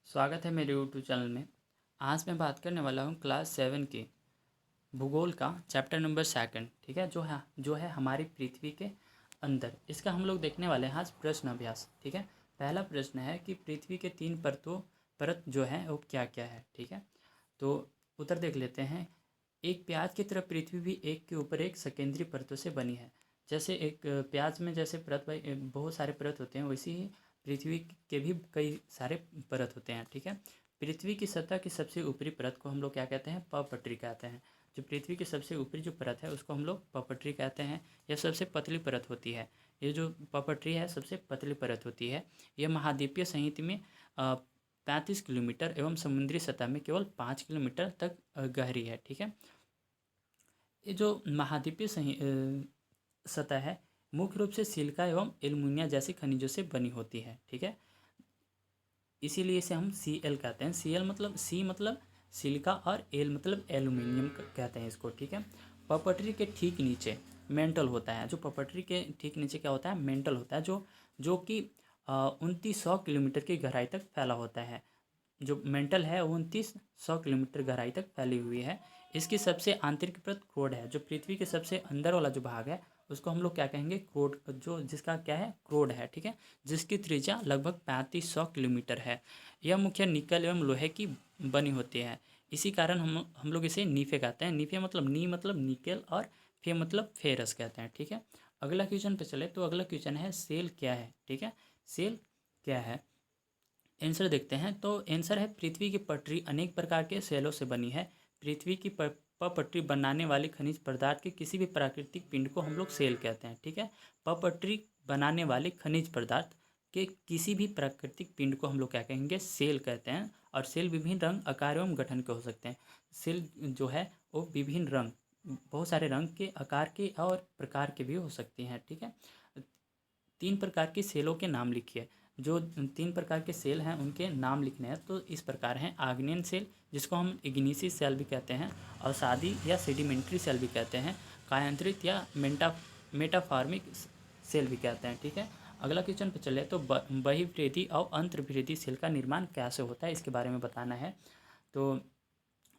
स्वागत है मेरे यूट्यूब चैनल में। आज मैं बात करने वाला हूँ क्लास 7 के भूगोल का चैप्टर नंबर 2। ठीक है, जो है हमारी पृथ्वी के अंदर। इसका हम लोग देखने वाले हैं आज प्रश्न अभ्यास। ठीक है, पहला प्रश्न है कि पृथ्वी के 3 परत जो है वो क्या क्या है। ठीक है, तो उत्तर देख लेते हैं। एक प्याज की तरह पृथ्वी भी एक के ऊपर एक संकेंद्रीय परतों से बनी है। जैसे एक प्याज में जैसे बहुत सारे परत होते हैं, वैसे ही पृथ्वी के भी कई सारे परत होते हैं। ठीक है, पृथ्वी की सतह की सबसे ऊपरी परत को हम लोग क्या कहते हैं? पपटरी कहते हैं। जो पृथ्वी की सबसे ऊपरी जो परत है उसको हम लोग पपटरी कहते हैं। यह सबसे पतली परत होती है। ये जो पपटरी है सबसे पतली परत होती है। यह महाद्वीपीय संयुक्त में 35 किलोमीटर एवं समुद्री सतह में केवल 5 किलोमीटर तक गहरी है। ठीक है, ये जो महाद्वीपीय सतह है मुख्य रूप से सिलिका एवं एल्युमिनियम जैसी खनिजों से बनी होती है। ठीक है, इसीलिए इसे हम Cl कहते हैं। सी मतलब सिलिका और एल मतलब एल्युमिनियम कहते हैं इसको। ठीक है, पपटरी के ठीक नीचे मेंटल होता है। जो पपटरी के ठीक नीचे क्या होता है? मेंटल होता है, जो कि 2900 किलोमीटर की गहराई तक फैला होता है। जो मेंटल है वो 2900 किलोमीटर गहराई तक फैली हुई है। इसकी सबसे आंतरिक परत क्रोड है। जो पृथ्वी के सबसे अंदर वाला जो भाग है उसको हम लोग क्या कहेंगे? क्रोड। जो जिसका क्या है? क्रोड है। ठीक है, जिसकी त्रिज्या लगभग 3500 किलोमीटर है। यह मुख्य निकल एवं लोहे की बनी होती है। इसी कारण हम लोग इसे नीफे कहते हैं। नीफे मतलब नी मतलब निकेल और फे मतलब फेरस कहते हैं। ठीक है, अगला क्वेश्चन पे चले तो अगला क्वेश्चन है सेल क्या है। ठीक है, सेल क्या है? आंसर देखते हैं। तो आंसर है पृथ्वी की पटरी अनेक प्रकार के सेलों से बनी है। पृथ्वी की पटरी बनाने वाली खनिज पदार्थ के किसी भी प्राकृतिक पिंड को हम लोग सेल कहते हैं। ठीक है, पटरी बनाने वाले खनिज पदार्थ के किसी भी प्राकृतिक पिंड को हम लोग क्या कहेंगे? सेल कहते हैं। और सेल विभिन्न रंग, आकार एवं गठन के हो सकते हैं। सेल जो है वो विभिन्न रंग, बहुत सारे रंग के, आकार के और प्रकार के भी हो सकती हैं। ठीक है, 3 प्रकार की सेलों के नाम लिखिए। जो 3 प्रकार के सेल हैं उनके नाम लिखने हैं तो इस प्रकार हैं। आग्नेयन सेल, जिसको हम इग्निसी सेल भी कहते हैं, अवसादी या सेडिमेंट्री सेल भी कहते हैं, कायांतरित या मेटाफॉर्मिक सेल भी कहते हैं। ठीक है, अगला क्वेश्चन पे चले तो बहिर्वेदी और अंतर्वेदी सेल का निर्माण कैसे होता है इसके बारे में बताना है। तो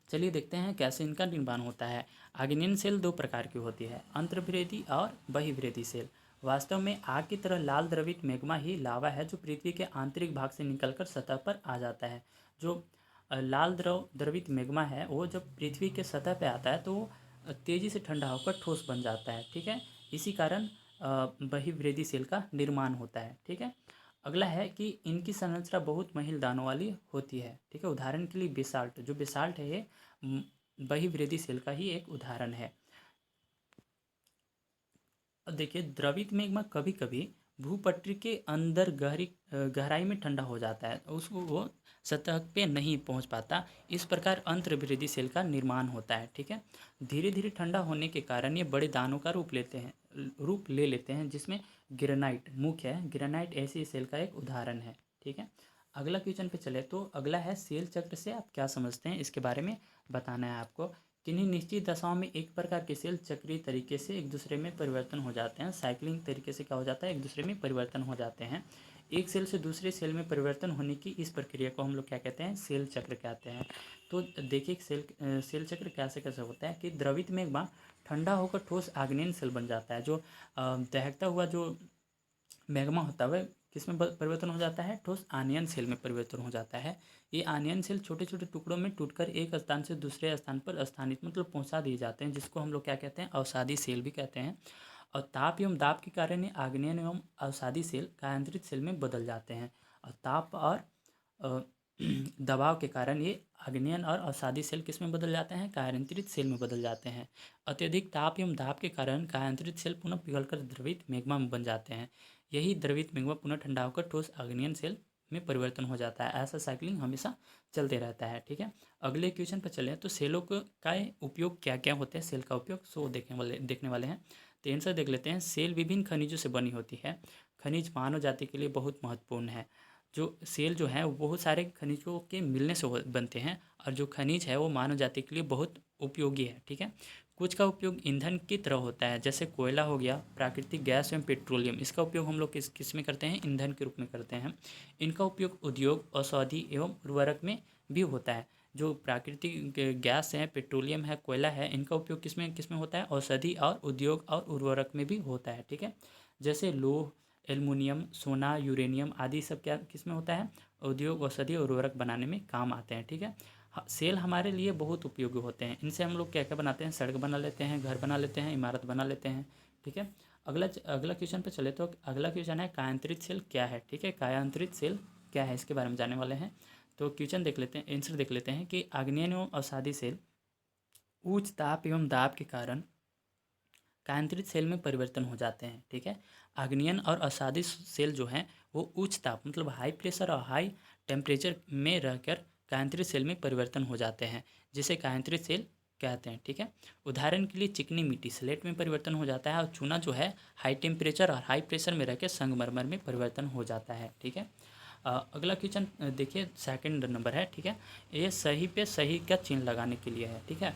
चलिए देखते हैं कैसे इनका निर्माण होता है। आग्नेयन सेल 2 प्रकार की होती है, अंतर्वेदी और बहिर्वेदी सेल। वास्तव में आग की तरह लाल द्रवित मैग्मा ही लावा है जो पृथ्वी के आंतरिक भाग से निकलकर सतह पर आ जाता है। जो लाल द्रवित मैग्मा है वो जब पृथ्वी के सतह पर आता है तो वो तेज़ी से ठंडा होकर ठोस बन जाता है। ठीक है, इसी कारण बहिर्वेदी सेल का निर्माण होता है। ठीक है, अगला है कि इनकी संरचना बहुत महिल दानों वाली होती है। ठीक है, उदाहरण के लिए बेसाल्ट, जो बेसाल्ट है ये बहिर्वेदी सेल का ही एक उदाहरण है। अब देखिए, द्रवित मैग्मा कभी कभी भूपटरी के अंदर गहराई में ठंडा हो जाता है, उसको वो सतह पे नहीं पहुंच पाता। इस प्रकार अंतर्वेदी सेल का निर्माण होता है। ठीक है, धीरे धीरे ठंडा होने के कारण ये बड़े दानों का रूप ले लेते हैं, जिसमें ग्रेनाइट मुख्य है। ग्रेनाइट ऐसी सेल का एक उदाहरण है। ठीक है, अगला क्वेश्चन पे चले तो अगला है सेल चक्र से आप क्या समझते हैं इसके बारे में बताना है आपको। किन्हीं निश्चित दशाओं में एक प्रकार के सेल चक्रीय तरीके से एक दूसरे में परिवर्तन हो जाते हैं। साइक्लिंग तरीके से क्या हो जाता है? एक दूसरे में परिवर्तन हो जाते हैं। एक सेल से दूसरे सेल में परिवर्तन होने की इस प्रक्रिया को हम लोग क्या कहते हैं? सेल चक्र कहते हैं। तो देखिए सेल चक्र कैसे कैसे होता है कि द्रवित मैग्मा ठंडा होकर ठोस आग्नेय सेल बन जाता है। जो दहकता हुआ जो मैग्मा होता है वह किस में परिवर्तन हो जाता है? ठोस आयनियन सेल में परिवर्तन हो जाता है। ये आयनियन सेल छोटे छोटे टुकड़ों में टूटकर एक स्थान से दूसरे स्थान पर स्थानित मतलब पहुंचा दिए जाते हैं, जिसको हम लोग क्या कहते हैं? अवसादी सेल भी कहते हैं। और ताप एवं दाब के कारण ये आग्नेयन एवं अवसादी सेल कायांतरित सेल में बदल जाते हैं। और ताप और अ, दबाव के कारण ये आग्नेयन और अवसादी सेल किस में बदल जाते हैं? कायांतरित सेल में बदल जाते हैं। अत्यधिक ताप एवं दाब के कारण कायांतरित सेल पुनः पिघलकर द्रवित मैग्मा में बन जाते हैं। यही द्रवित मैग्मा पुनः ठंडा होकर ठोस आग्नेयन सेल में परिवर्तन हो जाता है। ऐसा साइक्लिंग हमेशा चलते रहता है। ठीक है, अगले क्वेश्चन पर चले तो सेलों का उपयोग क्या क्या होते हैं? सेल का उपयोग सो देखने वाले हैं। तो आंसर देख लेते हैं। सेल विभिन्न खनिजों से बनी होती है। खनिज मानव जाति के लिए बहुत महत्वपूर्ण है। जो सेल जो है वो बहुत सारे खनिजों के मिलने से बनते हैं, और जो खनिज है वो मानव जाति के लिए बहुत उपयोगी है। ठीक है, कुछ का उपयोग ईंधन की तरह होता है, जैसे कोयला हो गया, प्राकृतिक गैस एवं पेट्रोलियम। इसका उपयोग हम लोग किस में करते हैं? ईंधन के रूप में करते हैं। इनका उपयोग उद्योग, औषधि एवं उर्वरक में भी होता है। जो प्राकृतिक गैस है, पेट्रोलियम है, कोयला है, इनका उपयोग किस में होता है? औषधि और उद्योग और उर्वरक में भी होता है। ठीक है, जैसे लोह, एल्युमिनियम, सोना, यूरेनियम आदि सब क्या किस में होता है? उद्योग, औषधि और उर्वरक बनाने में काम आते हैं। ठीक है, सेल हमारे लिए बहुत उपयोगी होते हैं। इनसे हम लोग क्या क्या बनाते हैं? सड़क बना लेते हैं, घर बना लेते हैं, इमारत बना लेते हैं। ठीक है, अगला क्वेश्चन पे चले तो अगला क्वेश्चन है कायांतरित सेल क्या है? ठीक है, कायांतरित सेल क्या है, इसके बारे में जानने वाले हैं। तो क्वेश्चन देख लेते हैं, आंसर देख लेते हैं कि आग्नेय एवं अवसादी सेल उच्च ताप एवं दाब के कारण कायांतरित सेल में परिवर्तन हो जाते हैं। ठीक है, आग्नेयन और अवसादी सेल जो हैं वो उच्च ताप मतलब हाई प्रेशर और हाई टेम्परेचर में रहकर कायांतरित सेल में परिवर्तन हो जाते हैं, जिसे कायांतरित सेल कहते हैं। ठीक है, उदाहरण के लिए चिकनी मिट्टी स्लेट में परिवर्तन हो जाता है, और चूना जो है हाई टेम्परेचर और हाई प्रेशर में रहकर संगमरमर में परिवर्तन हो जाता है। ठीक है, अगला क्वेश्चन देखिए, सेकंड नंबर है। ठीक है, ये सही पे सही का चिन्ह लगाने के लिए है। ठीक है,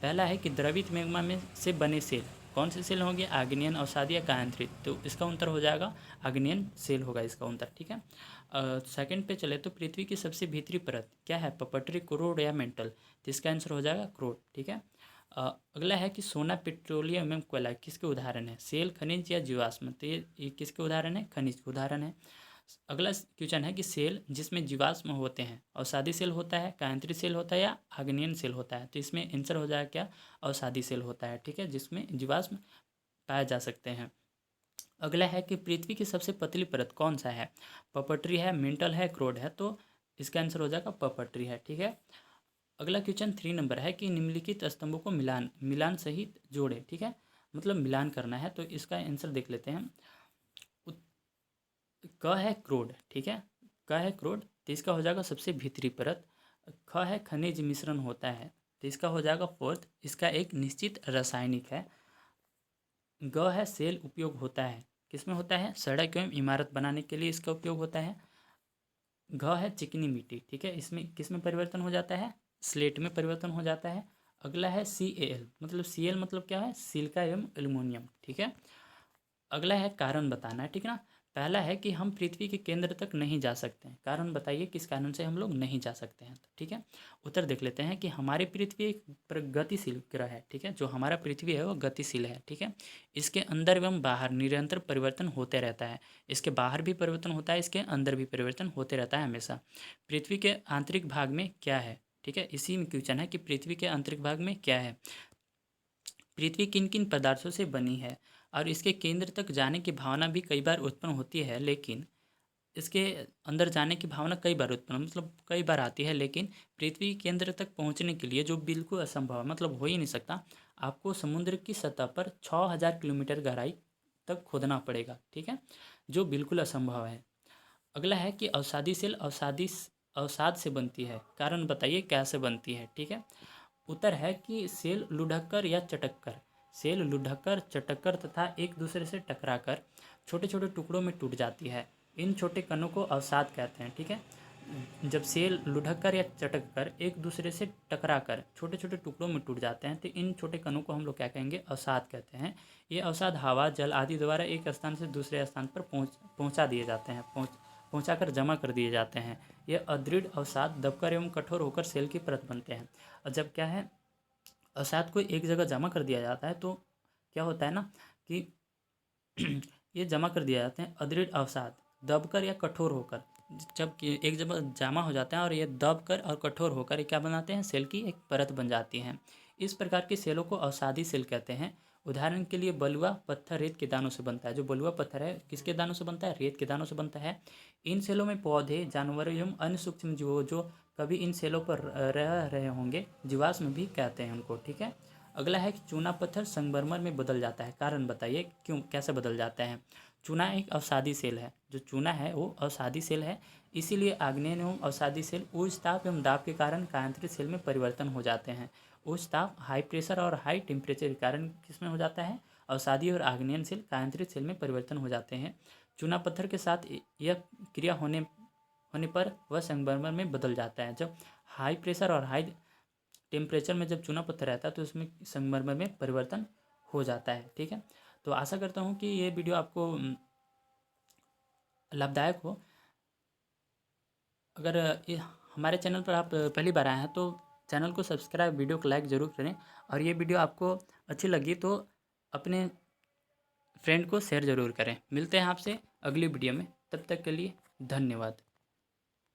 पहला है कि द्रवित मैग्मा में से बने सेल कौन से सेल होंगे? आग्नेयन, अवसादी या कायांतरित। तो इसका उत्तर हो जाएगा आग्नेयन सेल होगा इसका उत्तर। ठीक है, सेकंड पे चले तो पृथ्वी की सबसे भीतरी परत क्या है? पपटरी, क्रोड या मेंटल। तो इसका आंसर हो जाएगा क्रोड। ठीक है, अगला है कि सोना, पेट्रोलियम एवं कोयला किसके उदाहरण है? सेल, खनिज या जीवाश्म। तो ये किसके उदाहरण है? खनिज के उदाहरण है। अगला क्वेश्चन है कि सेल जिसमें जीवाश्म होते हैं, अवसादी सेल होता है, कायांतरित सेल होता है या आग्नेयन सेल होता है? तो इसमें आंसर हो जाएगा क्या? अवसादी सेल होता है। ठीक है, जिसमें जीवाश्म पाए जा सकते हैं। अगला है कि पृथ्वी की सबसे पतली परत कौन सा है? पपटरी है, मेंटल है, क्रोड है। तो इसका आंसर हो जाएगा पपटरी है। ठीक है, अगला क्वेश्चन 3 नंबर है कि निम्नलिखित स्तंभों को मिलान सहित जोड़े। ठीक है, मतलब मिलान करना है। तो इसका आंसर देख लेते हैं। क है क्रोड। ठीक है, क है क्रोड, तो इसका हो जाएगा सबसे भीतरी परत। ख है खनिज मिश्रण होता है, तो इसका हो जाएगा फोर्थ, इसका एक निश्चित रासायनिक है। ग है सेल उपयोग होता है, किसमें होता है? सड़क एवं इमारत बनाने के लिए इसका उपयोग होता है। घ है चिकनी मिट्टी। ठीक है, इसमें किसमें परिवर्तन हो जाता है? स्लेट में परिवर्तन हो जाता है। अगला है CAL मतलब Cl मतलब क्या है? सिलिका एवं एल्युमिनियम। ठीक है, अगला है कारण बताना है। ठीक है ना, पहला है कि हम पृथ्वी के केंद्र तक नहीं जा सकते हैं। कारण बताइए किस कारण से हम लोग नहीं जा सकते हैं। ठीक है, उत्तर देख लेते हैं कि हमारी पृथ्वी एक प्रगतिशील ग्रह है। ठीक है, जो हमारा पृथ्वी है वो गतिशील है। ठीक है, इसके अंदर एवं बाहर निरंतर परिवर्तन होते रहता है। इसके बाहर भी परिवर्तन होता है, इसके अंदर भी परिवर्तन होते रहता है हमेशा। पृथ्वी के आंतरिक भाग में क्या है? ठीक है, इसी में क्वेश्चन है कि पृथ्वी के आंतरिक भाग में क्या है। पृथ्वी किन किन पदार्थों से बनी है, और इसके केंद्र तक जाने की भावना भी कई बार उत्पन्न होती है, लेकिन इसके अंदर जाने की भावना कई बार उत्पन्न मतलब कई बार आती है, लेकिन पृथ्वी केंद्र तक पहुंचने के लिए जो बिल्कुल असंभव है, मतलब हो ही नहीं सकता, आपको समुद्र की सतह पर 6000 किलोमीटर गहराई तक खोदना पड़ेगा। ठीक है, जो बिल्कुल असंभव है। अगला है कि अवसादी सेल अवसाद से बनती है। कारण बताइए कैसे बनती है। ठीक है, उत्तर है कि सेल लुढ़ककर या चटककर, सेल लुढ़ककर, चटककर तथा एक दूसरे से टकराकर छोटे छोटे टुकड़ों में टूट जाती है। इन छोटे कणों को अवसाद कहते हैं। ठीक है, जब सेल लुढ़ककर या चटककर एक दूसरे से टकराकर छोटे छोटे टुकड़ों में टूट जाते हैं, तो इन छोटे कणों को हम लोग क्या कहेंगे? अवसाद कहते हैं। ये अवसाद हवा, जल आदि द्वारा एक स्थान से दूसरे स्थान पर पहुंचा दिए जाते हैं, पहुंचाकर जमा कर दिए जाते हैं। ये अदृढ़ अवसाद दबकर एवं कठोर होकर सेल की परत बनते हैं। और जब क्या है, अवसाद को एक जगह जमा कर दिया जाता है, तो क्या होता है ना कि ये जमा कर दिया जाते हैं अदृढ़ अवसाद दबकर या कठोर होकर। जब कि एक जगह जमा हो जाते हैं और ये दबकर और कठोर होकर ये क्या बनाते हैं? सेल की एक परत बन जाती हैं। इस प्रकार के सेलों को अवसादी सेल कहते हैं। उदाहरण के लिए बलुआ पत्थर रेत के दानों से बनता है। जो बलुआ पत्थर है किसके दानों से बनता है? रेत के दानों से बनता है। इन सेलों में पौधे, जानवर एवं अन्य सूक्ष्म जीव जो कभी इन सेलों पर रह रहे होंगे, जीवाश्म भी कहते हैं उनको। ठीक है, अगला है कि चूना पत्थर संगमरमर में बदल जाता है। कारण बताइए क्यों, कैसे बदल जाता है? चूना एक अवसादी सेल है, जो चूना है वो अवसादी सेल है, इसीलिए आग्नेय एवं अवसादी सेल उच्च ताप एवं दाब के कारण कायांतरित सेल में परिवर्तन हो जाते हैं। उच्च ताप, हाई प्रेशर और हाई टेम्परेचर के कारण किसमें हो जाता है? अवसादी और आग्नेय सेल कायांतरित सेल में परिवर्तन हो जाते हैं। चूना पत्थर के साथ यह क्रिया होने पर वह संगमरमर में बदल जाता है। जब हाई प्रेशर और हाई टेम्परेचर में जब चूना पत्थर रहता है तो उसमें संगमरमर में परिवर्तन हो जाता है। ठीक है, तो आशा करता हूँ कि ये वीडियो आपको लाभदायक हो। अगर हमारे चैनल पर आप पहली बार आए हैं तो चैनल को सब्सक्राइब, वीडियो को लाइक ज़रूर करें, और ये वीडियो आपको अच्छी लगी तो अपने फ्रेंड को शेयर ज़रूर करें। मिलते हैं आपसे अगली वीडियो में, तब तक के लिए धन्यवाद।